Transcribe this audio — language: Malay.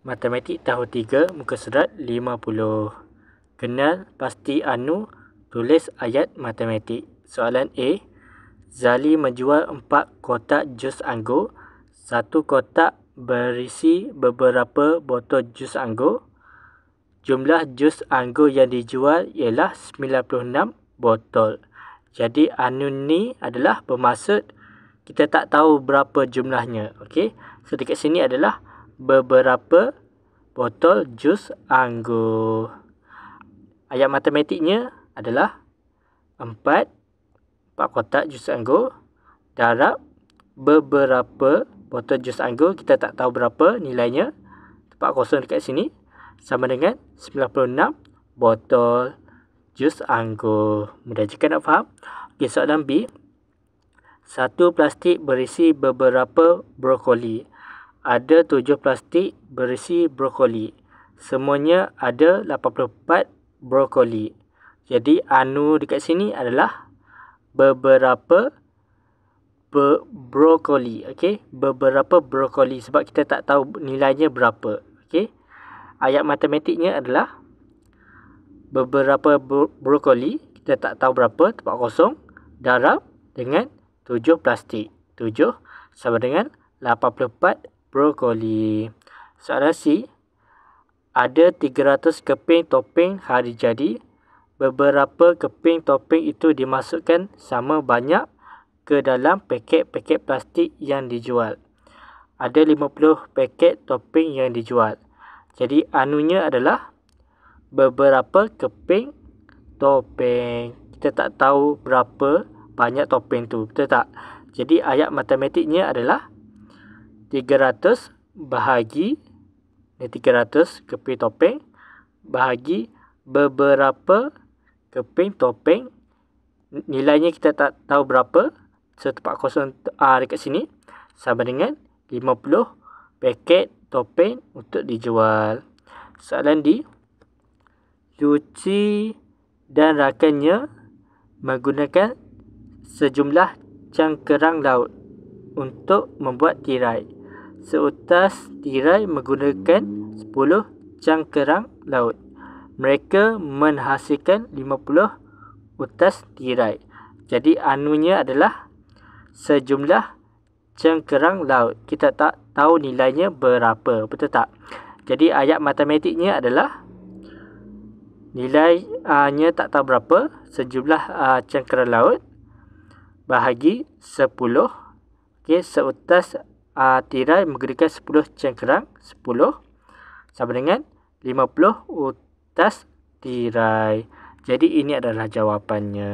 Matematik tahun 3, muka surat 50. Kenal pasti anu, tulis ayat matematik. Soalan A. Zali menjual 4 kotak jus anggur. 1 kotak berisi beberapa botol jus anggur. Jumlah jus anggur yang dijual ialah 96 botol. Jadi anu ni adalah bermaksud kita tak tahu berapa jumlahnya. Okey. So dekat sini adalah beberapa botol jus anggur. Ayat matematiknya adalah 4 kotak jus anggur darab beberapa botol jus anggur. Kita tak tahu berapa nilainya. Tempat kosong dekat sini sama dengan 96 botol jus anggur. Mudah jika nak faham. Okey, soalan B. 1 plastik berisi beberapa brokoli. Ada 7 plastik berisi brokoli. Semuanya ada 84 brokoli. Jadi anu dekat sini adalah beberapa brokoli. Okey, beberapa brokoli sebab kita tak tahu nilainya berapa. Okey. Ayat matematiknya adalah beberapa brokoli, kita tak tahu berapa, tempat kosong, darab dengan 7 plastik. 7 sama dengan 84 brokoli. Soalan C. Ada 300 keping topeng hari jadi. Beberapa keping topeng itu dimasukkan sama banyak ke dalam paket-paket plastik yang dijual. Ada 50 paket topeng yang dijual. Jadi anunya adalah beberapa keping topeng. Kita tak tahu berapa banyak topeng tu. Betul tak? Jadi ayat matematiknya adalah 300 bahagi 300 keping topeng bahagi beberapa keping topeng. Nilainya kita tak tahu berapa. So tempat kosong dekat sini sama dengan 50 paket topeng untuk dijual. Soalan D. Luci dan rakannya menggunakan sejumlah cangkerang laut untuk membuat tirai. Seutas tirai menggunakan 10 cangkerang laut. Mereka menghasilkan 50 utas tirai. Jadi anunya adalah sejumlah cangkerang laut. Kita tak tahu nilainya berapa. Betul tak? Jadi ayat matematiknya adalah nilainya tak tahu berapa. Sejumlah cangkerang laut bahagi 10. Okey, seutas tirai menggunakan 10 cangkerang. 10 sama dengan 50 utas tirai. Jadi ini adalah jawapannya.